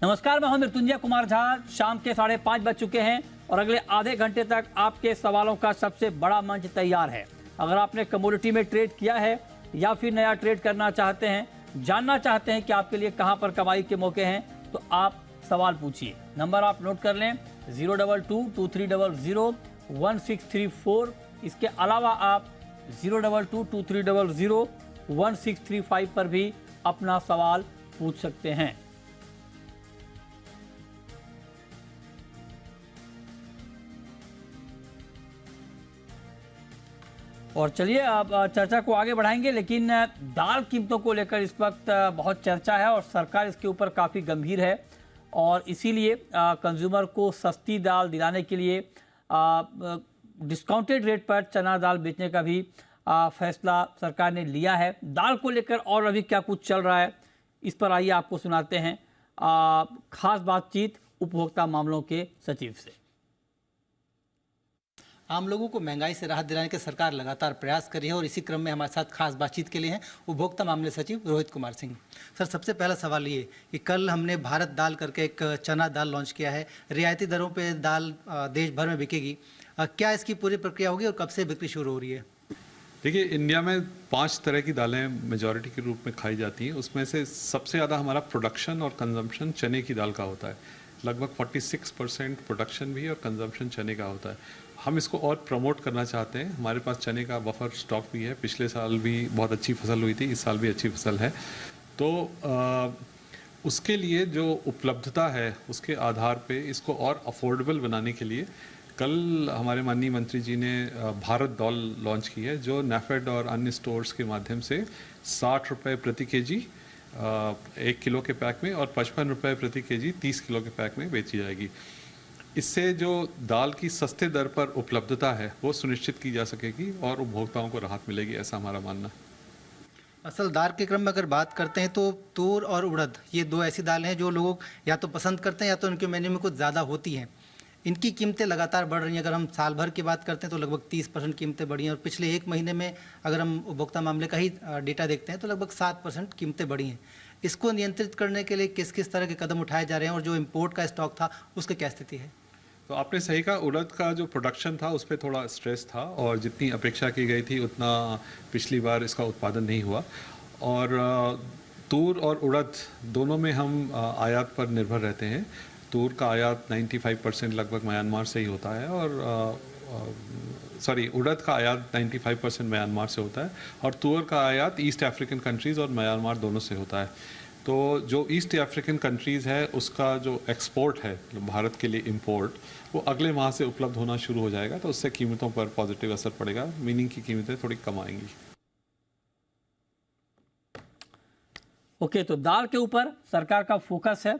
नमस्कार, मैं हूं मृत्युंजय कुमार झा। शाम के 5:30 बज चुके हैं और अगले आधे घंटे तक आपके सवालों का सबसे बड़ा मंच तैयार है। अगर आपने कमोडिटी में ट्रेड किया है या फिर नया ट्रेड करना चाहते हैं, जानना चाहते हैं कि आपके लिए कहां पर कमाई के मौके हैं, तो आप सवाल पूछिए। नंबर आप नोट कर लें 02223001634। इसके अलावा आप 02223001635 पर भी अपना सवाल पूछ सकते हैं। और चलिए अब चर्चा को आगे बढ़ाएंगे, लेकिन दाल कीमतों को लेकर इस वक्त बहुत चर्चा है और सरकार इसके ऊपर काफ़ी गंभीर है और इसीलिए कंज्यूमर को सस्ती दाल दिलाने के लिए डिस्काउंटेड रेट पर चना दाल बेचने का भी फैसला सरकार ने लिया है। दाल को लेकर और अभी क्या कुछ चल रहा है, इस पर आइए आपको सुनाते हैं खास बातचीत उपभोक्ता मामलों के सचिव से। आम लोगों को महंगाई से राहत दिलाने के सरकार लगातार प्रयास कर रही है और इसी क्रम में हमारे साथ खास बातचीत के लिए हैं उपभोक्ता मामले सचिव रोहित कुमार सिंह। सर, सबसे पहला सवाल ये कि कल हमने भारत दाल करके एक चना दाल लॉन्च किया है। रियायती दरों पे दाल देश भर में बिकेगी। क्या इसकी पूरी प्रक्रिया होगी और कब से बिक्री शुरू हो रही है? देखिए, इंडिया में 5 तरह की दालें मेजॉरिटी के रूप में खाई जाती हैं। उसमें से सबसे ज़्यादा हमारा प्रोडक्शन और कंजम्पशन चने की दाल का होता है। लगभग 46% प्रोडक्शन भी और कंजम्पशन चने का होता है। हम इसको और प्रमोट करना चाहते हैं। हमारे पास चने का बफर स्टॉक भी है। पिछले साल भी बहुत अच्छी फसल हुई थी, इस साल भी अच्छी फसल है। तो उसके लिए जो उपलब्धता है उसके आधार पे इसको और अफोर्डेबल बनाने के लिए कल हमारे माननीय मंत्री जी ने भारत दाल लॉन्च की है, जो नेफेड और अन्य स्टोर्स के माध्यम से 60 रुपये प्रति केजी 1 किलो के पैक में और 55 रुपये प्रति केजी 30 किलो के पैक में बेची जाएगी। इससे जो दाल की सस्ते दर पर उपलब्धता है वो सुनिश्चित की जा सकेगी और उपभोक्ताओं को राहत मिलेगी, ऐसा हमारा मानना है। असल दाल के क्रम में अगर बात करते हैं तो तूर और उड़द ये दो ऐसी दालें हैं जो लोग या तो पसंद करते हैं या तो उनके मेन्यू में कुछ ज़्यादा होती हैं। इनकी कीमतें लगातार बढ़ रही हैं। अगर हम साल भर की बात करते हैं तो लगभग 30% कीमतें बढ़ी हैं और पिछले एक महीने में अगर हम उपभोक्ता मामले का ही डेटा देखते हैं तो लगभग 7% कीमतें बढ़ी हैं। इसको नियंत्रित करने के लिए किस किस तरह के कदम उठाए जा रहे हैं और जो इम्पोर्ट का स्टॉक था उसकी क्या स्थिति है? तो आपने सही कहा, उड़द का जो प्रोडक्शन था उस पर थोड़ा स्ट्रेस था और जितनी अपेक्षा की गई थी उतना पिछली बार इसका उत्पादन नहीं हुआ। और तूर और उड़द दोनों में हम आयात पर निर्भर रहते हैं। तूर का आयात 95% लगभग म्यांमार से ही होता है और उड़द का आयात 95% म्यांमार से होता है और तूर का आयात ईस्ट अफ्रीकन कंट्रीज़ और म्यांमार दोनों से होता है। तो जो ईस्ट अफ्रीकन कंट्रीज़ है उसका जो एक्सपोर्ट है, भारत के लिए इंपोर्ट, वो अगले माह से उपलब्ध होना शुरू हो जाएगा। तो उससे कीमतों पर पॉजिटिव असर पड़ेगा। मीनिंग की कीमतें थोड़ी कम आएंगी। ओके, तो दाल के ऊपर सरकार का फोकस है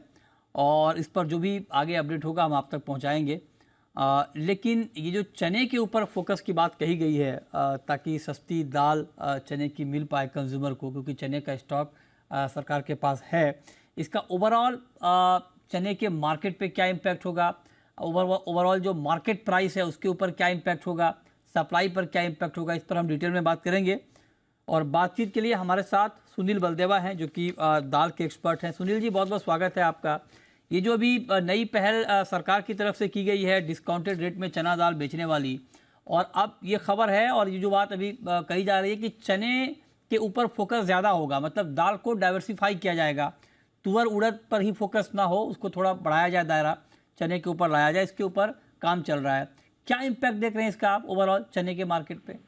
और इस पर जो भी आगे अपडेट होगा हम आप तक पहुंचाएंगे। लेकिन ये जो चने के ऊपर फोकस की बात कही गई है ताकि सस्ती दाल चने की मिल पाए कंज्यूमर को, क्योंकि चने का स्टॉक सरकार के पास है। इसका ओवरऑल चने के मार्केट पे क्या इम्पैक्ट होगा, ओवरऑल जो मार्केट प्राइस है उसके ऊपर क्या इम्पैक्ट होगा, सप्लाई पर क्या इम्पैक्ट होगा, इस पर हम डिटेल में बात करेंगे। और बातचीत के लिए हमारे साथ सुनील बलदेवा हैं जो कि दाल के एक्सपर्ट हैं। सुनील जी, बहुत बहुत स्वागत है आपका। ये जो अभी नई पहल सरकार की तरफ से की गई है डिस्काउंटेड रेट में चना दाल बेचने वाली, और अब ये खबर है और ये जो बात अभी कही जा रही है कि चने के ऊपर फोकस ज़्यादा होगा, मतलब दाल को डाइवर्सिफाई किया जाएगा, तुअर उड़द पर ही फोकस ना हो, उसको थोड़ा बढ़ाया जाए, दायरा चने के ऊपर लाया जाए, इसके ऊपर काम चल रहा है। क्या इम्पैक्ट देख रहे हैं इसका आप ओवरऑल चने के मार्केट पे?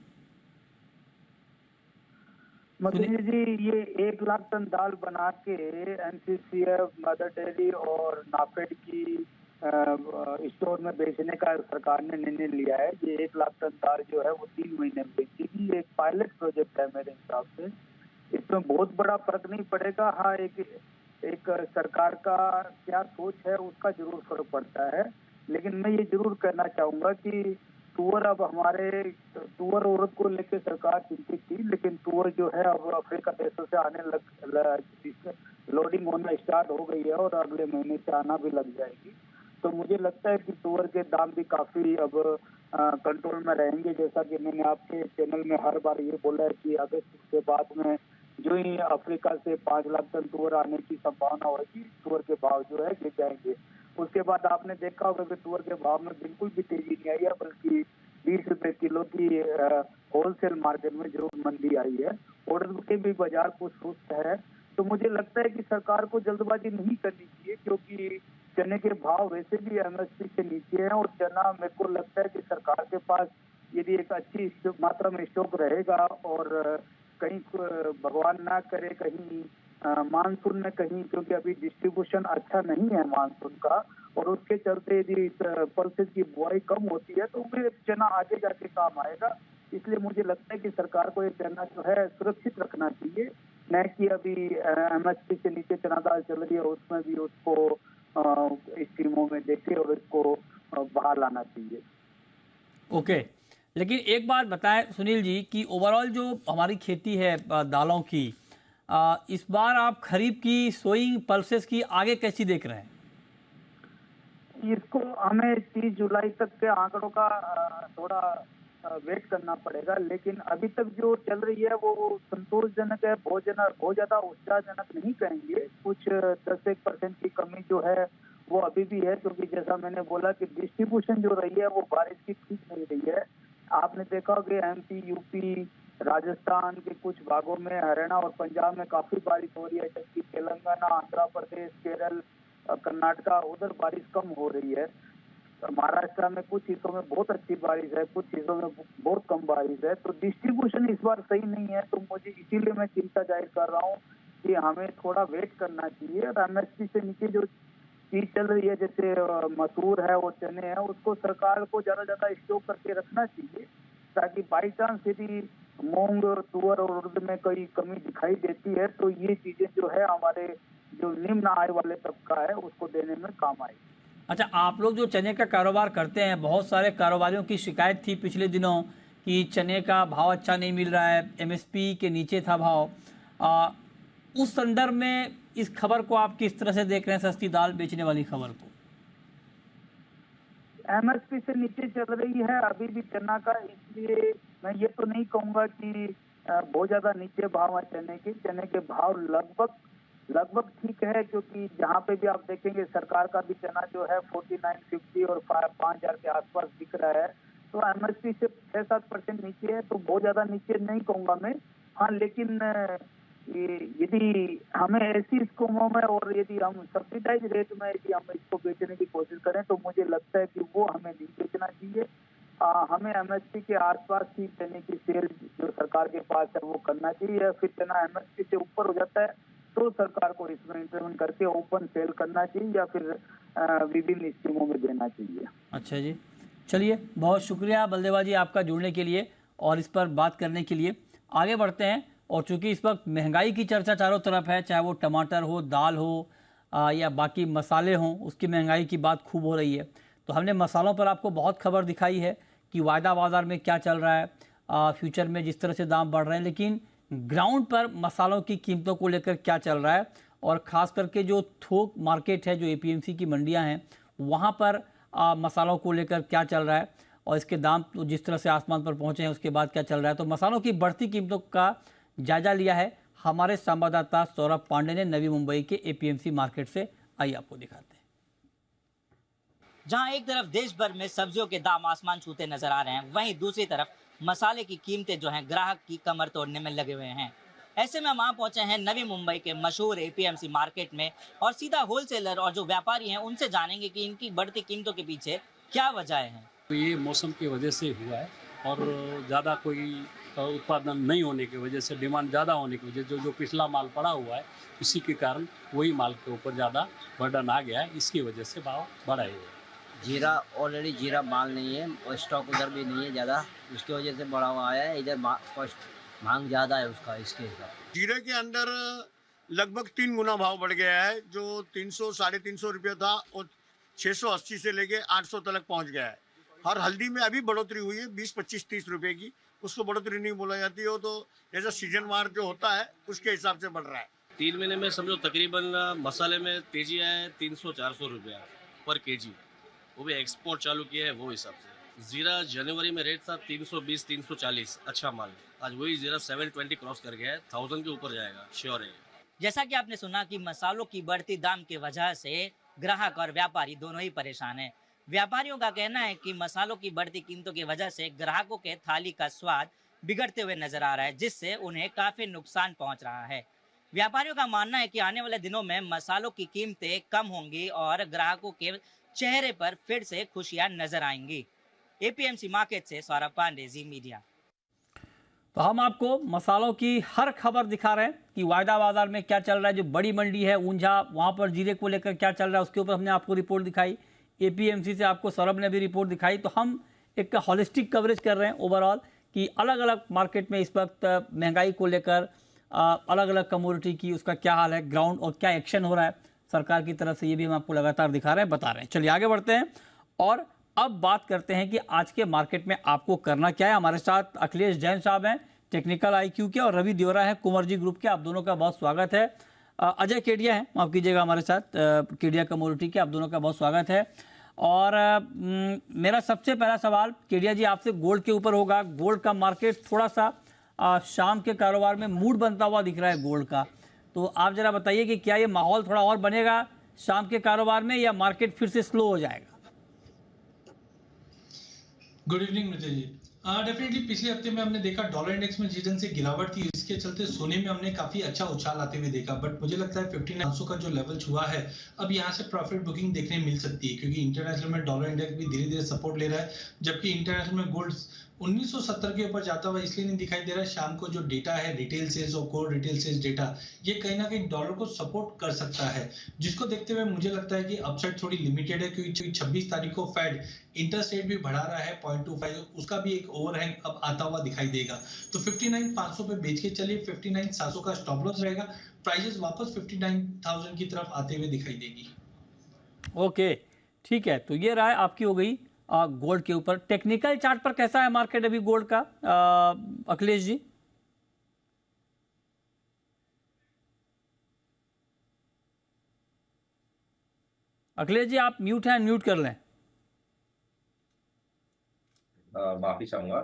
मधुजी जी, ये 1 लाख टन दाल बना के एनसीसीएफ, मदर डेयरी और नाफेड की स्टोर में बेचने का सरकार ने निर्णय लिया है। ये 1 लाख टन दाल जो है वो 3 महीने में बेचेगी। ये एक पायलट प्रोजेक्ट है मेरे हिसाब से। इसमें बहुत बड़ा फर्क नहीं पड़ेगा। हाँ, एक सरकार का क्या सोच है उसका जरूर फर्क पड़ता है, लेकिन मैं ये जरूर कहना चाहूंगा कि तुअर अब हमारे तुअर उड़द को लेकर सरकार चिंतित थी, लेकिन तुअर जो है अब अफ्रीका देशों से आने लोडिंग होना स्टार्ट हो गई है और अगले महीने से आना भी लग जाएगी। तो मुझे लगता है कि तुअर के दाम भी काफी अब कंट्रोल में रहेंगे। जैसा कि मैंने आपके चैनल में हर बार ये बोला है कि अगस्त के बाद में जो ही अफ्रीका से 5 लाख टन तुअर आने की संभावना होगी, तुअर के भाव जो है गिर जाएंगे। उसके बाद आपने देखा होगा कि तुअर के भाव में बिल्कुल भी तेजी नहीं आई है, बल्कि 20 रुपए किलो की होलसेल मार्केट में जरूर मंदी आई है। उड़द के भी बाजार कुछ सुस्त है। तो मुझे लगता है कि सरकार को जल्दबाजी नहीं करनी चाहिए, क्योंकि चने के भाव वैसे भी एमएसपी से नीचे हैं और चना मेरे को लगता है कि सरकार के पास यदि एक अच्छी मात्रा में स्टॉक रहेगा और कहीं भगवान ना करे कहीं मानसून में कहीं, क्योंकि अभी डिस्ट्रीब्यूशन अच्छा नहीं है मानसून का, और उसके चलते यदि पल्सेस की बुआई कम होती है तो फिर चना आगे जाके काम आएगा। इसलिए मुझे लगता है कि सरकार को ये चना जो है सुरक्षित रखना चाहिए, न कि अभी एमएसपी से नीचे चना दाल चल रही है उसमें भी उसको स्कीमों में देखे और इसको बाहर लाना चाहिए। ओके, लेकिन एक बात बताएं सुनील जी कि ओवरऑल जो हमारी खेती है दालों की, इस बार आप खरीफ की सोइंग पल्सेस की आगे कैसी देख रहे हैं? इसको हमें 30 जुलाई तक के आंकड़ों का थोड़ा वेट करना पड़ेगा, लेकिन अभी तक जो चल रही है वो संतोषजनक है। बहुत ज्यादा उत्साहजनक नहीं कहेंगे, कुछ 10-1% की कमी जो है वो अभी भी है, क्योंकि जैसा मैंने बोला कि डिस्ट्रीब्यूशन जो रही है वो बारिश की ठीक नहीं रही है। आपने देखा कि एमपी, यूपी, राजस्थान के कुछ भागों में, हरियाणा और पंजाब में काफी बारिश हो रही है, जबकि तेलंगाना, आंध्र प्रदेश, केरल, कर्नाटका उधर बारिश कम हो रही है। महाराष्ट्र में कुछ हिस्सों में बहुत अच्छी बारिश है, कुछ हिस्सों में बहुत कम बारिश है। तो डिस्ट्रीब्यूशन इस बार सही नहीं है, तो मुझे इसीलिए मैं चिंता जाहिर कर रहा हूँ कि हमें थोड़ा वेट करना चाहिए। और एमएसपी से नीचे जो चीज चल रही है जैसे मसूर है और चने हैं, उसको सरकार को ज्यादा स्टॉक करके रखना चाहिए, ताकि बाई चांस यदि मूंग, तुअर और उड़द में कोई कमी दिखाई देती है तो ये चीजें जो है हमारे जो निम्न आय वाले तबका है उसको देने में काम आएगी। अच्छा, आप लोग जो चने का कारोबार करते हैं, बहुत सारे कारोबारियों की शिकायत थी पिछले दिनों कि चने का भाव अच्छा नहीं मिल रहा है, एमएसपी के नीचे था भाव। उस संदर्भ में इस खबर को आप किस तरह से देख रहे हैं, सस्ती दाल बेचने वाली खबर को? एमएसपी से नीचे चल रही है अभी भी चना का, इसलिए मैं ये तो नहीं कहूंगा कि बहुत ज्यादा नीचे भाव है चने के। चने के भाव लगभग ठीक है, क्योंकि जहाँ पे भी आप देखेंगे सरकार का भी चना जो है 4950 और 5000 के आसपास दिख रहा है। तो एमएसपी से 6-7% नीचे है, तो बहुत ज्यादा नीचे नहीं कहूंगा मैं। हाँ, लेकिन यदि हमें ऐसी स्कीमों में और यदि हम सब्सिडाइज रेट में यदि हम इसको बेचने की कोशिश करें तो मुझे लगता है कि वो हमें नहीं बेचना चाहिए। हमें एमएसपी के आसपास ही चने की सेल जो सरकार के पास है वो करना चाहिए, या फिर चना एमएसपी से ऊपर हो जाता है तो सरकार को इसमें इंटरवेंट करके ओपन सेल करना चाहिए या फिर विभिन्न स्कीमों में देना चाहिए। अच्छा जी, चलिए, बहुत शुक्रिया बलदेवा जी आपका जुड़ने के लिए और इस पर बात करने के लिए। आगे बढ़ते हैं, और चूंकि इस वक्त महंगाई की चर्चा चारों तरफ है, चाहे वो टमाटर हो, दाल हो या बाकी मसाले हों, उसकी महंगाई की बात खूब हो रही है। तो हमने मसालों पर आपको बहुत खबर दिखाई है कि वायदा बाजार में क्या चल रहा है, फ्यूचर में जिस तरह से दाम बढ़ रहे हैं, लेकिन ग्राउंड पर मसालों की कीमतों को लेकर क्या चल रहा है, और ख़ास करके जो थोक मार्केट है, जो एपीएमसी की मंडियां हैं, वहाँ पर मसालों को लेकर क्या चल रहा है, और इसके दाम तो जिस तरह से आसमान पर पहुँचे हैं उसके बाद क्या चल रहा है। तो मसालों की बढ़ती कीमतों का जायजा लिया है हमारे संवाददाता सौरभ पांडे ने नवी मुंबई के एपीएमसी मार्केट से। आइए आपको दिखाते हैं। जहां एक तरफ देश भर में सब्जियों के दाम आसमान छूते नजर आ रहे हैं, वहीं दूसरी तरफ मसाले की कीमतें जो हैं ग्राहक की कमर तोड़ने में लगे हुए हैं। ऐसे में हम वहाँ पहुंचे हैं नवी मुंबई के मशहूर एपीएमसी मार्केट में, और सीधा होलसेलर और जो व्यापारी हैं उनसे जानेंगे कि इनकी बढ़ती कीमतों के पीछे क्या वजह है। तो ये मौसम की वजह से हुआ है, और ज़्यादा कोई उत्पादन नहीं होने की वजह से, डिमांड ज़्यादा होने की वजह से जो पिछला माल पड़ा हुआ है उसी के कारण वही माल के ऊपर ज़्यादा बर्डन आ गया है, इसकी वजह से भाव बढ़ा है। जीरा ऑलरेडी जीरा माल नहीं है और स्टॉक उधर भी नहीं है ज़्यादा, उसकी वजह से बढ़ा हुआ है। इधर मांग ज़्यादा है उसका, इसके हिसाब। जीरे के अंदर लगभग 3 गुना भाव बढ़ गया है, जो 300-350 रुपये था और 680 से लेके 800 तक पहुंच गया है। हर हल्दी में अभी बढ़ोतरी हुई है 20, 25, 30 रुपए की, उसको बढ़ोतरी नहीं बोला जाती है, तो जैसा सीजन मार जो होता है उसके हिसाब से बढ़ रहा है। 3 महीने में समझो तकरीबन मसाले में तेजी है 300-400 रुपया पर केजी, वो भी एक्सपोर्ट चालू किया है वो हिसाब से। जीरा जनवरी में रेट था 320 340, अच्छा माल। आज वही जीरा 720 क्रॉस कर गया है, 1000 के ऊपर जाएगा, श्योर है। जैसा कि आपने सुना कि मसालों की बढ़ती दाम की वजह से ग्राहक और व्यापारी दोनों ही परेशान हैं। व्यापारियों का कहना है कि मसालों की बढ़ती कीमतों की वजह से ग्राहकों के थाली का स्वाद बिगड़ते हुए नजर आ रहा है, जिससे उन्हें काफी नुकसान पहुंच रहा है। व्यापारियों का मानना है कि आने वाले दिनों में मसालों की कीमतें कम होंगी और ग्राहकों के चेहरे पर फिर से खुशियां नजर आएंगी। एपीएमसी मार्केट से सौरभ पांडे, जी मीडिया। तो हम आपको मसालों की हर खबर दिखा रहे हैं कि वायदा बाजार में क्या चल रहा है। जो बड़ी मंडी है ऊंझा, वहां पर जीरे को लेकर क्या चल रहा है, उसके ऊपर हमने आपको रिपोर्ट दिखाई। एपीएमसी से आपको सौरभ ने भी रिपोर्ट दिखाई। तो हम एक हॉलिस्टिक कवरेज कर रहे हैं ओवरऑल कि अलग अलग मार्केट में इस वक्त महंगाई को लेकर अलग अलग कमोडिटी की उसका क्या हाल है ग्राउंड, और क्या एक्शन हो रहा है सरकार की तरफ से, ये भी हम आपको लगातार दिखा रहे हैं, बता रहे हैं। चलिए आगे बढ़ते हैं और अब बात करते हैं कि आज के मार्केट में आपको करना क्या है। हमारे साथ अखिलेश जैन साहब हैं टेक्निकल आईक्यू के, और रवि देवरा है कुंवर जी ग्रुप के। आप दोनों का बहुत स्वागत है। अजय केडिया हैं, माफ कीजिएगा, हमारे साथ केडिया कमोडिटी के। आप दोनों का बहुत स्वागत है। और मेरा सबसे पहला सवाल केडिया जी आपसे गोल्ड के ऊपर होगा। गोल्ड का मार्केट थोड़ा सा शाम के कारोबार में मूड बनता हुआ दिख रहा है गोल्ड का, तो आप जरा बताइए कि क्या ये माहौल थोड़ा और बनेगा शाम के कारोबार में, या मार्केट फिर से स्लो हो जाएगा? गुड इवनिंग मित्र जी। डेफिनेटली पिछले हफ्ते में हमने देखा डॉलर इंडेक्स में जिस दिन से गिरावट थी, इसके चलते सोने में हमने काफी अच्छा उछाल आते हुए देखा। बट मुझे लगता है 5900 का जो लेवल छुआ है, अब यहाँ से प्रॉफिट बुकिंग देखने मिल सकती है, क्योंकि इंटरनेशनल में डॉलर इंडेक्स भी धीरे धीरे सपोर्ट ले रहा है, जबकि इंटरनेशनल में गोल्ड 1970 के ऊपर जाता हुआ इसलिए नहीं दिखाई दे रहा है। शाम को जो डेटा है रिटेल सेल्स और कोर रिटेल सेल्स डेटा, ये कहीं ना कहीं डॉलर को सपोर्ट कर सकता है, जिसको देखते हुए मुझे लगता है कि अपसाइड थोड़ी लिमिटेड है, क्योंकि 26 तारीख को फेड इंटरेस्ट रेट भी बढ़ा रहा है 0.25, उसका भी एक ओवरहैंग अब आता हुआ दिखाई देगा। तो 59,500 पे बेच के चलिए, 59,700 का स्टॉप लॉस रहेगा। प्राइसेस वापस 59,000 की तरफ आते हुए दिखाई देगी। ओके ठीक है, तो ये राय आपकी हो गई गोल्ड के ऊपर। टेक्निकल चार्ट पर कैसा है मार्केट अभी गोल्ड का, अखिलेश जी? अखिलेश जी आप म्यूट हैं, अनम्यूट कर लें। माफी चाहूंगा।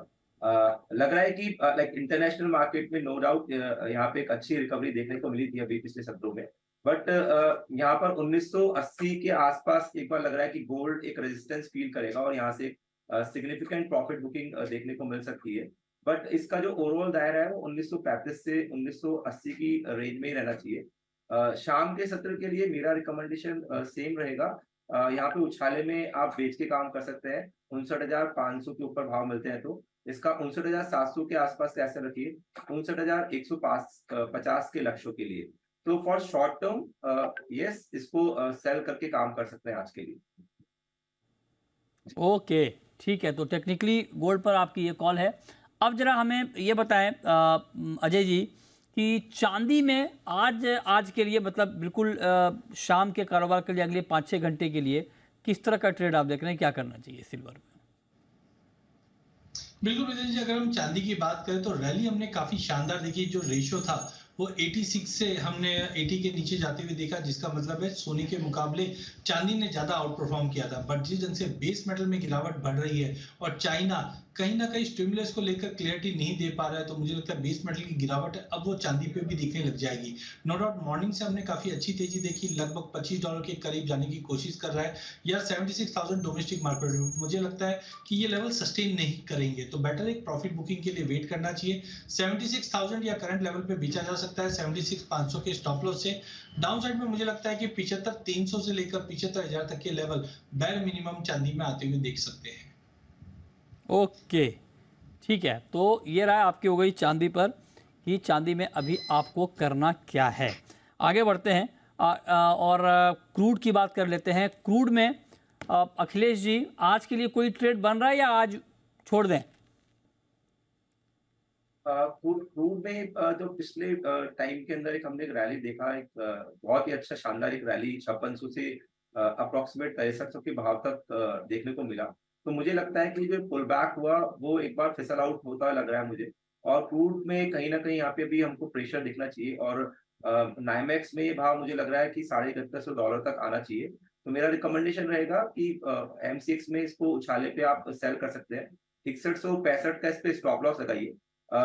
लग रहा है कि लाइक इंटरनेशनल मार्केट में नो डाउट यहाँ पे एक अच्छी रिकवरी देखने को मिली थी अभी पिछले सत्रों में, बट यहाँ पर 1980 के आसपास एक बार लग रहा है कि गोल्ड एक रेजिस्टेंस फील करेगा और यहाँ से सिग्निफिकेंट प्रॉफिट बुकिंग देखने को मिल सकती है। बट इसका जो ओवरऑल दायरा है वो 1935 से 1980 की रेंज में ही रहना चाहिए। शाम के सत्र के लिए मेरा रिकमेंडेशन सेम रहेगा। यहाँ पे उछाले में आप बेच के काम कर सकते हैं। 59,500 के ऊपर भाव मिलते हैं, तो इसका 59,700 के आसपास ऐसे रखिए, 59,150 के लक्ष्यों के लिए। तो फॉर शॉर्ट टर्म यस, इसको सेल करके काम कर सकते हैं आज के लिए। ओके ठीक है, तो टेक्निकली गोल्ड पर आपकी ये कॉल है। अब जरा हमें ये बताएं अजय जी कि चांदी में आज के लिए, मतलब बिल्कुल शाम के कारोबार के लिए अगले 5-6 घंटे के लिए किस तरह का ट्रेड आप देख रहे हैं, क्या करना चाहिए सिल्वर में? बिल्कुल विजय जी, अगर हम चांदी की बात करें तो रैली हमने काफी शानदार देखी। जो रेशियो था वो 86 से हमने 80 के नीचे जाते हुए देखा, जिसका मतलब है सोने के मुकाबले चांदी ने ज्यादा आउट परफॉर्म किया था। बट जिस ढंग से बेस मेटल में गिरावट बढ़ रही है और चाइना कहीं ना कहीं स्टिमुलस को लेकर क्लियरिटी नहीं दे पा रहा है, तो मुझे लगता है बेस मेटल की गिरावट है अब वो चांदी पे भी दिखने लग जाएगी। नो डाउट मॉर्निंग से हमने काफी अच्छी तेजी देखी, लगभग $25 के करीब जाने की कोशिश कर रहा है यार। 76,000 डोमेस्टिक मार्केट मुझे लगता है कि ये लेवल सस्टेन नहीं करेंगे, तो बेटर एक प्रॉफिट बुकिंग के लिए वेट करना चाहिए। 76,000 या करंट लेवल पे बेचा जा सकता है 76,500 के स्टॉप लॉस से। डाउन साइड में मुझे लगता है कि 75,300 से लेकर 75,000 तक के लेवल बैर मिनिमम चांदी में आते हुए देख सकते हैं। ओके ठीक है, तो ये राय आपकी हो गई चांदी पर कि चांदी में अभी आपको करना क्या है। आगे बढ़ते हैं और क्रूड की बात कर लेते हैं। क्रूड में अखिलेश जी आज के लिए कोई ट्रेड बन रहा है या आज छोड़ दें? क्रूड में जो पिछले टाइम के अंदर हमने एक रैली देखा, एक बहुत ही अच्छा शानदार एक रैली 5600 से अप्रोक्सीमेट 6300 के भाव तक देखने को मिला। तो मुझे लगता है कि जो पुल बैक हुआ वो एक बार फिसल आउट होता लग रहा है मुझे, और क्रूड में कहीं ना कहीं यहाँ पे भी हमको प्रेशर दिखना चाहिए। और नाइमेक्स में ये भाव मुझे लग रहा है कि $3150 तक आना चाहिए। तो मेरा रिकमेंडेशन रहेगा कि MCX में इसको उछाले पे आप सेल कर सकते हैं। 6165 का इस पे स्टॉप लॉस लगाइए।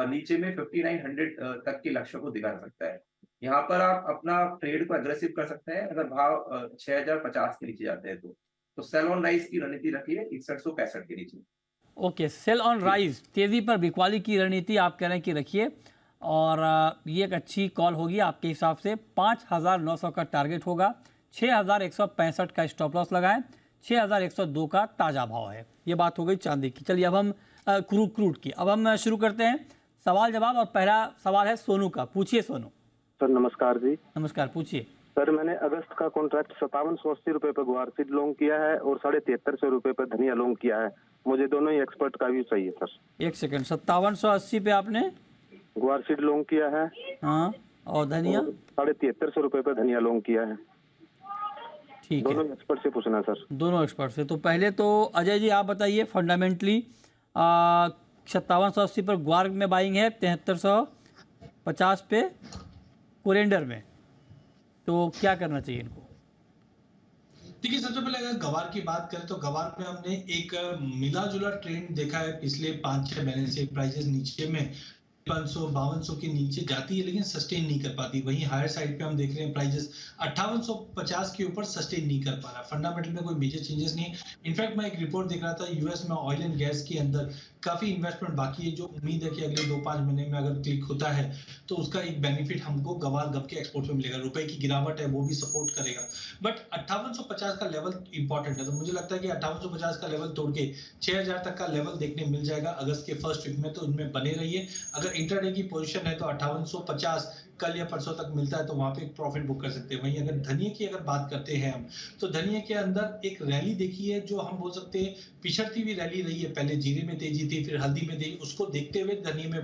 नीचे में 5900 तक के लक्ष्य को दिखा सकता है। यहाँ पर आप अपना ट्रेड को अग्रेसिव कर सकते हैं अगर भाव 6050 के नीचे जाते हैं तो सेल ऑन राइज की रणनीति रखिए 6165 के नीचे। ओके, सेल ऑन राइज, तेजी पर बिकवाली की रणनीति आप कह रहे हैं कि रखिए, और ये एक अच्छी कॉल होगी आपके हिसाब से। 5900 का टारगेट होगा, 6165 का स्टॉप लॉस लगाएं, 6102 का ताज़ा भाव है। ये बात हो गई चांदी की। चलिए अब हम क्रूड की अब हम शुरू करते हैं सवाल जवाब, और पहला सवाल है सोनू का। पूछिए सोनू। सर नमस्कार जी। नमस्कार, पूछिए। सर मैंने अगस्त का कॉन्ट्रैक्ट 5780 रुपए पर गुआर सीड लॉन्ग किया है और 7350 रुपए पर धनिया लॉन्ग किया है। मुझे दोनों ही एक्सपर्ट का व्यू चाहिए सर। एक सेकंड, 5780 पे आपने गुआर सीड लॉन्ग किया है, हाँ, और धनिया 7350 रुपए पर धनिया लॉन्ग किया है। ठीक है, दोनों एक्सपर्ट से पूछना सर। दोनों एक्सपर्ट से। तो पहले तो अजय जी आप बताइए, फंडामेंटली 5780 पर ग्वार में बाइंग है, 7350 पे कोरेंडर में, तो क्या करना चाहिए इनको? देखिए, सबसे पहले अगर गवार की बात करें तो गवार में हमने एक मिला जुला ट्रेंड देखा है पिछले 5-6 महीने से। प्राइसेस नीचे में 500-5200 के नीचे जाती है लेकिन सस्टेन नहीं कर पाती। वहीं हायर साइड पे हम देख रहे हैं प्राइसेस 5850 के ऊपर सस्टेन नहीं कर पा रहा। फंडामेंटल में कोई मेजर चेंजेस नहीं है। इनफैक्ट मैं एक रिपोर्ट देख रहा था, यूएस में ऑयल एंड गैस के अंदर काफी इन्वेस्टमेंट बाकी है, जो उम्मीद है कि अगले 2-5 महीने में अगर क्लिक होता है तो उसका एक बेनिफिट हमको गवार गब के एक्सपोर्ट में मिलेगा। रुपए की गिरावट है वो भी सपोर्ट करेगा, बट 5850 का लेवल इंपॉर्टेंट है। तो मुझे लगता है कि 5850 का लेवल तोड़ के 6000 तक का लेवल देखने मिल जाएगा अगस्त के फर्स्ट वीक में, तो इनमें बने रहिए। अगर इंटरडे की पोजीशन है तो 5850 कल या परसों तक मिलता है तो वहां पे एक प्रॉफिट बुक कर सकते हैं। वहीं अगर धनिया की अगर बात करते हैं हम, तो धनिया के अंदर एक रैली देखी है जो हम बोल सकते हैं पिछड़ती हुई रैली रही है। पहले जीरे में तेजी थी, फिर हल्दी में तेजी, उसको देखते हुए धनिया में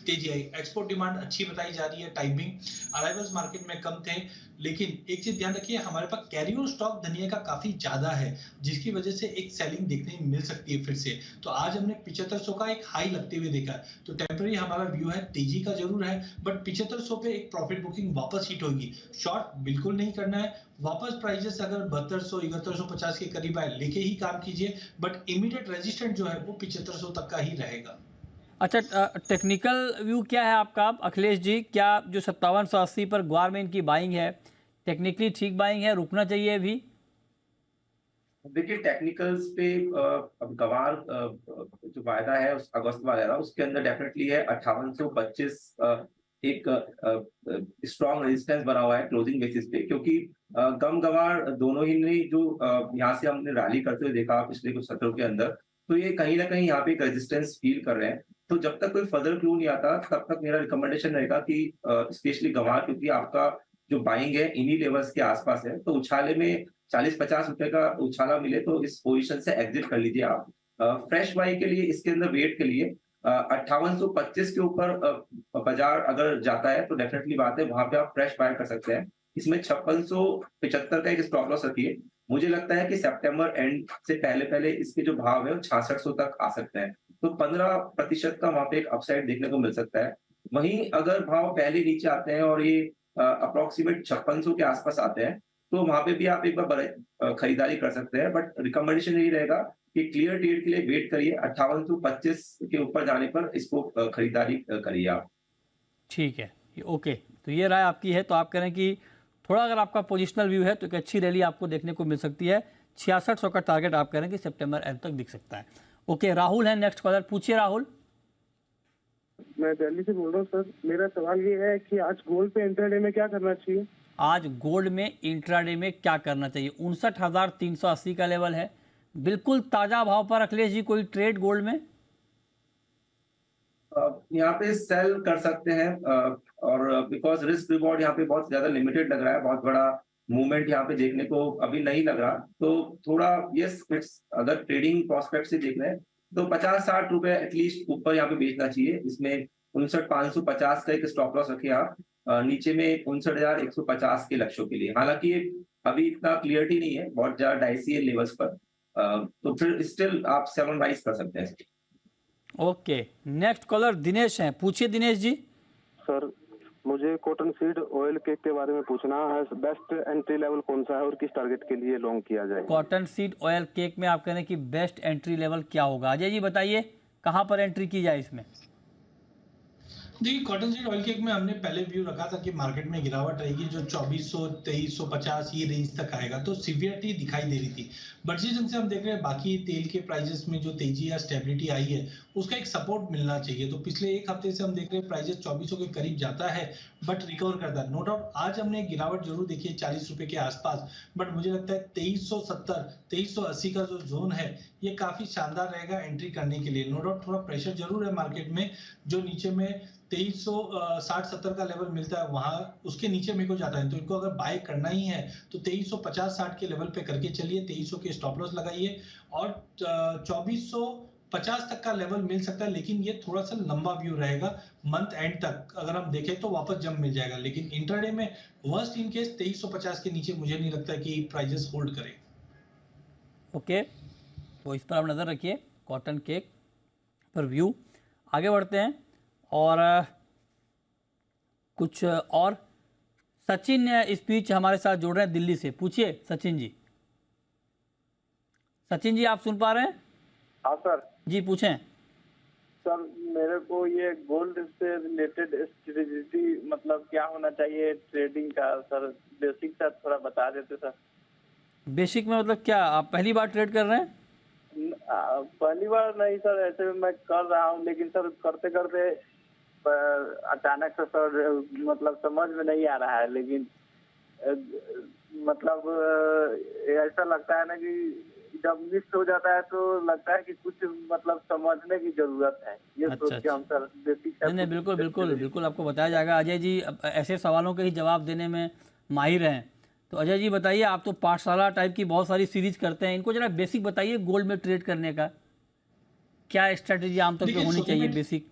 तेजी आई। एक्सपोर्ट डिमांड अच्छी बताई जा रही है, टाइमिंग अराइवल्स मार्केट में कम थे, लेकिन एक चीज ध्यान रखिए, हमारे पास कैरी ओवर स्टॉक धनिया का काफी ज्यादा है, जिसकी वजह से एक सेलिंग देखने में मिल सकती है फिर से। तो आज हमने 7500 का एक हाई लगते हुए देखा है, तो टेम्पररी हमारा व्यू है, तेजी का जरूर है, बट 7500 पे एक प्रॉफिट बुकिंग वापस हिट होगी। शॉर्ट बिल्कुल नहीं करना है, वापस प्राइजेस अगर 7200-7150 के करीब आए लेके ही काम कीजिए, बट इमीडिएट रेजिस्टेंट जो है वो 7500 तक का ही रहेगा। अच्छा, टेक्निकल व्यू क्या है आपका अखिलेश जी? क्या जो 5780 पर ग्वार में इनकी बाइंग है टेक्निकली ठीक बाइंग है, रुकना चाहिए अभी? देखिए, टेक्निकल्स पे अब गवार जो वायदा है उस अगस्त वाला उसके अंदर डेफिनेटली है 5825 एक स्ट्रॉन्ग रेजिस्टेंस बना हुआ है क्लोजिंग बेसिस पे, क्योंकि गम गवार दोनों ही ने जो यहाँ से हमने रैली करते हुए देखा पिछले कुछ सत्रों के अंदर, तो ये कहीं ना कहीं यहाँ पे एक रेजिस्टेंस फील कर रहे हैं। तो जब तक कोई फर्दर क्लू नहीं आता तब तक मेरा रिकमेंडेशन रहेगा कि स्पेशली गवार, क्योंकि आपका जो बाइंग है इन्हीं लेवल्स के आसपास है, तो उछाले में 40-50 रुपए का उछाला मिले तो इस पोजीशन से एग्जिट कर लीजिए आप। फ्रेश बाई के लिए इसके अंदर वेट के लिए 5825 के ऊपर बाजार अगर जाता है तो डेफिनेटली बात है वहां पे आप फ्रेश बाय कर सकते हैं। इसमें 5675 का एक स्टॉप लॉस रखिए। मुझे लगता है कि सितंबर एंड से पहले पहले इसके जो भाव है वो 6600 तक आ सकते हैं, तो 15% का वहां पे एक अपसाइड देखने को मिल सकता है। वहीं अगर भाव पहले नीचे आते हैं और ये अप्रोक्सीमेट 5600 के आसपास आते हैं तो वहां पे भी आप एक बार खरीदारी कर सकते हैं, बट रिकमेंडेशन यही रहेगा कि क्लियर ट्रेड के लिए वेट करिए। 5825 के ऊपर जाने पर इसको खरीदारी करिए आप। ठीक है, ओके, तो ये राय आपकी है। तो आप कह रहे हैं कि थोड़ा अगर आपका पोजिशनल व्यू है तो एक अच्छी रैली आपको देखने को मिल सकती है। 6600 का टारगेट आप कह रहे हैं कि सितंबर एंड तक दिख सकता है। ओके, राहुल है नेक्स्ट कॉलर। पूछिए राहुल। मैं दिल्ली से बोल रहा हूँ सर। मेरा सवाल ये है कि आज गोल्ड पे इंट्राडे में क्या करना चाहिए? आज गोल्ड में इंट्राडे में क्या करना चाहिए? 59,380 का लेवल है, बिल्कुल ताजा भाव पर। अखिलेश जी, कोई ट्रेड गोल्ड में? यहाँ पे सेल कर सकते हैं और बिकॉज रिस्क रिवॉर्ड यहाँ पे बहुत ज्यादा लिमिटेड लग रहा है, बहुत बड़ा मूवमेंट यहाँ पे देखने को अभी नहीं लग रहा, तो थोड़ा यस इट्स, अगर ट्रेडिंग प्रोस्पेक्ट से देख रहे हैं तो 50-60 रुपए एटलीस्ट ऊपर यहाँ पे बेचना चाहिए। इसमें 59,550 का एक स्टॉप लॉस रखिए आप, नीचे में 59,150 के लक्ष्यों के लिए। हालांकि अभी इतना क्लियरिटी नहीं है, बहुत ज्यादा डाइसी है लेवल्स पर, तो फिर स्टिल आप 7 राइज कर सकते हैं। ओके, नेक्स्ट कॉलर दिनेश हैं। पूछिए दिनेश जी। सर मुझे कॉटन सीड ऑयल केक के बारे में पूछना है। बेस्ट एंट्री लेवल कौन सा है और किस टारगेट के लिए लॉन्ग किया जाए? कॉटन सीड ऑयल केक में आप कह रहे हैं कि बेस्ट एंट्री लेवल क्या होगा? अजय जी बताइए कहाँ पर एंट्री की जाए इसमें? देखिए, कॉटन सीड ऑयल केक में हमने पहले व्यू रखा था कि मार्केट में गिरावट रहेगी, जो 2400 2350 ये रेंज तक आएगा, तो सिवियरिटी दिखाई दे रही थी। बट जिस ढंग से हम देख रहे हैं बाकी तेल के प्राइजेस में जो तेजी या स्टेबिलिटी आई है, उसका एक सपोर्ट मिलना चाहिए। तो पिछले एक हफ्ते से हम देख रहे हैं प्राइजेस 2400 के करीब जाता है बट रिकवर करता है। नो डाउट आज हमने गिरावट जरूर देखी है 40 रुपए के आसपास, बट मुझे लगता है 2370 2380 का जो जोन है ये काफी शानदार रहेगा एंट्री करने के लिए। नो डाउट थोड़ा प्रेशर जरूर है मार्केट में, जो नीचे में 2360-70 का लेवल मिलता है वहां उसके नीचे मेरे को जाता है। तो इनको अगर बाय करना ही है तो 2350-60 के लेवल पे करके चलिए, 2300 के स्टॉप लॉस लगाइए और 2450 तक का लेवल मिल सकता है। लेकिन ये थोड़ा सा लंबा व्यू रहेगा, मंथ एंड तक अगर हम देखें तो वापस जंप मिल जाएगा। लेकिन इंट्राडे में वर्स्ट इन केस 2350 के नीचे मुझे नहीं लगता कि प्राइजेस होल्ड करे। ओके, तो इस पर आप नज़र रखिए कॉटन केक पर व्यू। आगे बढ़ते हैं और कुछ और सचिन इस बीच हमारे साथ जुड़ रहे हैं दिल्ली से। पूछिए सचिन जी। सचिन जी आप सुन पा रहे हैं? हाँ सर जी पूछें। सर मेरे को ये गोल्ड से रिलेटेड स्ट्रेटजी मतलब क्या होना चाहिए ट्रेडिंग का सर, बेसिक सा थोड़ा बता देते सर। बेसिक में मतलब क्या आप पहली बार ट्रेड कर रहे हैं? पहली बार नहीं सर, ऐसे मैं कर रहा हूँ, लेकिन सर करते करते अचानक से सर मतलब समझ में नहीं आ रहा है। लेकिन मतलब ऐसा लगता है ना कि जब मिस हो जाता है तो लगता है कि कुछ मतलब समझने की जरूरत है। ये सोच के हम सर बेसिक नहीं बिल्कुल बिल्कुल बिल्कुल आपको बताया जाएगा। अजय जी ऐसे सवालों के ही जवाब देने में माहिर हैं। तो अजय जी बताइए, आप तो पाठशाला टाइप की बहुत सारी सीरीज करते हैं, इनको जरा बेसिक बताइए गोल्ड में ट्रेड करने का क्या स्ट्रेटेजी आमतौर पर होनी चाहिए बेसिक?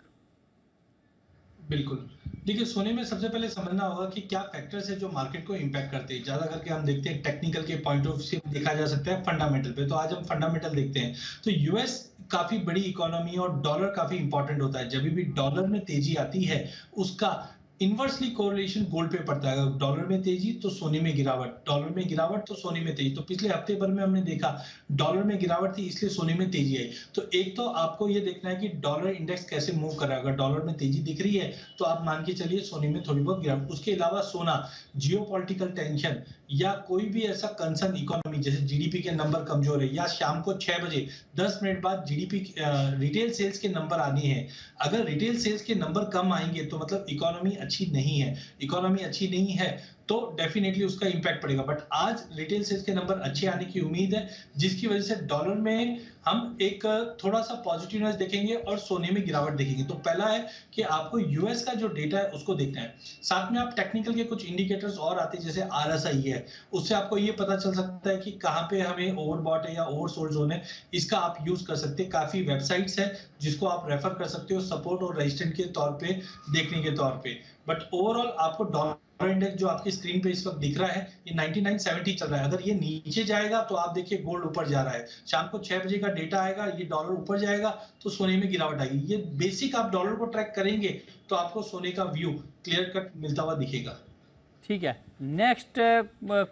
बिल्कुल, देखिए सोने में सबसे पहले समझना होगा कि क्या फैक्टर्स है जो मार्केट को इम्पैक्ट करते हैं। ज्यादा करके हम देखते हैं टेक्निकल के पॉइंट ऑफ से देखा जा सकता है फंडामेंटल पे। तो आज हम फंडामेंटल देखते हैं। तो यूएस काफी बड़ी इकोनॉमी और डॉलर काफी इंपॉर्टेंट होता है। जब भी डॉलर में तेजी आती है उसका इनवर्सली कोरिलेशन गोल्ड पे पड़ता है। अगर डॉलर में तेजी तो सोने में गिरावट, डॉलर में गिरावट तो सोने में तेजी। तो पिछले हफ्ते भर में हमने देखा डॉलर में गिरावट थी इसलिए सोने में तेजी आई। तो एक तो आपको ये देखना है कि डॉलर इंडेक्स कैसे मूव कर रहा है। अगर डॉलर में तेजी दिख रही है तो आप मान के चलिए सोने में थोड़ी बहुत गिरावट। उसके अलावा सोना जियोपॉलिटिकल टेंशन या कोई भी ऐसा कंसर्न इकोनॉमी जैसे जीडीपी के नंबर कमजोर है या शाम को 6 बजे 10 मिनट बाद जीडीपी रिटेल सेल्स के नंबर आने हैं। अगर रिटेल सेल्स के नंबर कम आएंगे तो मतलब इकोनॉमी अच्छी नहीं है। इकोनॉमी अच्छी नहीं है तो डेफिनेटली उसका इंपैक्ट पड़ेगा। बट आज रिटेल सेल्स के नंबर अच्छे आने की उम्मीद है, जिसकी वजह से डॉलर में हम एक थोड़ा सा पॉजिटिवनेस देखेंगे और सोने में गिरावट देखेंगे। तो पहला है कि आपको यूएस का जो डेटा है उसको देखना है। साथ में आप टेक्निकल के कुछ इंडिकेटर्स और आते हैं जैसे आरएसआई है, उससे आपको ये पता चल सकता है कि कहाँ पे हमें ओवरबॉट है या ओवरसोल्ड जोन है। इसका आप यूज कर सकते हैं। काफी वेबसाइट्स है जिसको आप रेफर कर सकते हो सपोर्ट और रेजिस्टेंट के तौर पे देखने के तौर पे। बट ओवरऑल आपको डॉलर इंडेक्स जो आपकी स्क्रीन पे इस वक्त दिख रहा है ये 9970 चल रहा है। अगर ये नीचे जाएगा तो आप देखिए गोल्ड ऊपर जा रहा है। शाम को 6 बजे का डेटा आएगा, ये डॉलर ऊपर जाएगा तो सोने में गिरावट आएगी। ये बेसिक आप डॉलर को ट्रैक करेंगे तो आपको सोने का व्यू क्लियर कट मिलता हुआ दिखेगा। ठीक है, नेक्स्ट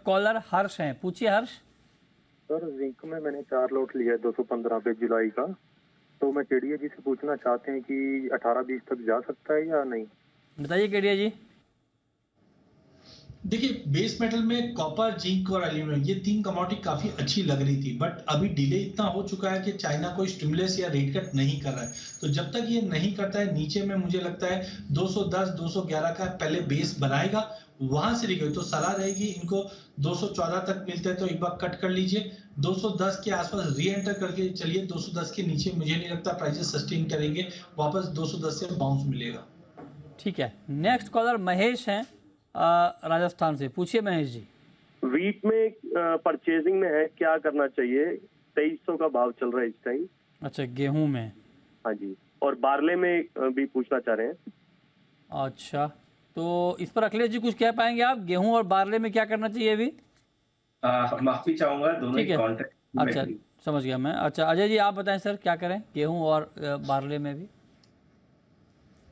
कॉलर हर्ष हैं। पूछिए हर्ष। सर जिंक में मैंने 4 लॉट लिया है 215 पे जुलाई का, तो मैं केडिया जी से पूछना चाहते हैं कि 18-20 तक जा सकता है या नहीं? बताइए केडिया जी। देखिए बेस मेटल में कॉपर, जिंक और एल्यूमिनियम ये 3 कमोडिटी काफी अच्छी लग रही थी, बट अभी डिले इतना हो चुका है कि चाइना कोई स्टिमुलस या रेट कट नहीं कर रहा है। तो जब तक ये नहीं करता है नीचे में मुझे लगता है 210 211 का पहले बेस बनाएगा, वहां से रिकवर तो सलाह रहेगी इनको 214 तक मिलता है तो एक बार कट कर लीजिए। 210 के आसपास री एंटर करके चलिए। 210 के नीचे मुझे नहीं लगता प्राइसेस सस्टेन करेंगे, वापस 210 से बाउंस मिलेगा। ठीक है, नेक्स्ट कॉलर महेश हैं राजस्थान से। पूछिए महेश जी। वीट में परचेजिंग में है, क्या करना चाहिए? 2300 का भाव चल रहा है इस टाइम। अच्छा, गेहूं में? हाँ जी, और बारले में भी पूछना चाह रहे हैं। अच्छा, तो इस पर अखिलेश जी कुछ कह पाएंगे आप? गेहूं और बारले में क्या करना चाहिए अभी? माफी चाहूंगा, दोनों ही कॉन्ट्रैक्ट। अच्छा समझ गया मैं। अच्छा अजय जी आप बताएं सर क्या करें गेहूं और बारले में भी?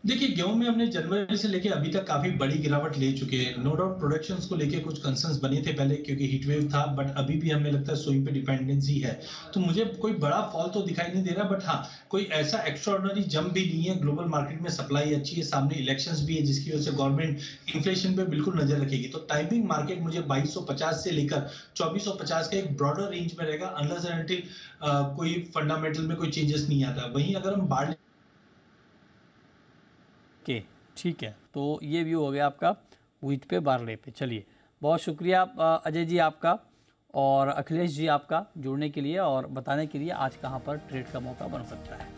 देखिए गेहूं में हमने जनवरी से लेके अभी तक काफी बड़ी गिरावट ले चुके हैं। नो डाउट प्रोडक्शंस को लेके कुछ कंसर्न्स बने थे पहले क्योंकि हीट वेव था, बट अभी भी हमें लगता है सोइंग पे डिपेंडेंसी है। तो मुझे कोई बड़ा फॉल तो दिखाई नहीं दे रहा, बट हाँ कोई ऐसा एक्स्ट्राऑर्डिनरी जंप भी नहीं है। ग्लोबल मार्केट में सप्लाई अच्छी है, सामने इलेक्शंस भी है जिसकी वजह से गवर्नमेंट इन्फ्लेशन पे बिल्कुल नजर रखेगी। तो टाइमिंग मार्केट मुझे 2250 से लेकर 2450 का एक ब्रॉडर रेंज में रहेगा, अनलेस एंड अनटिल कोई फंडामेंटल में कोई चेंजेस नहीं आता। वहीं अगर हम बाढ़ ओके ठीक है, तो ये व्यू हो गया आपका व्हीट पे, बार्ले पे। चलिए बहुत शुक्रिया अजय जी आपका और अखिलेश जी आपका जुड़ने के लिए और बताने के लिए आज कहाँ पर ट्रेड का मौका बन सकता है।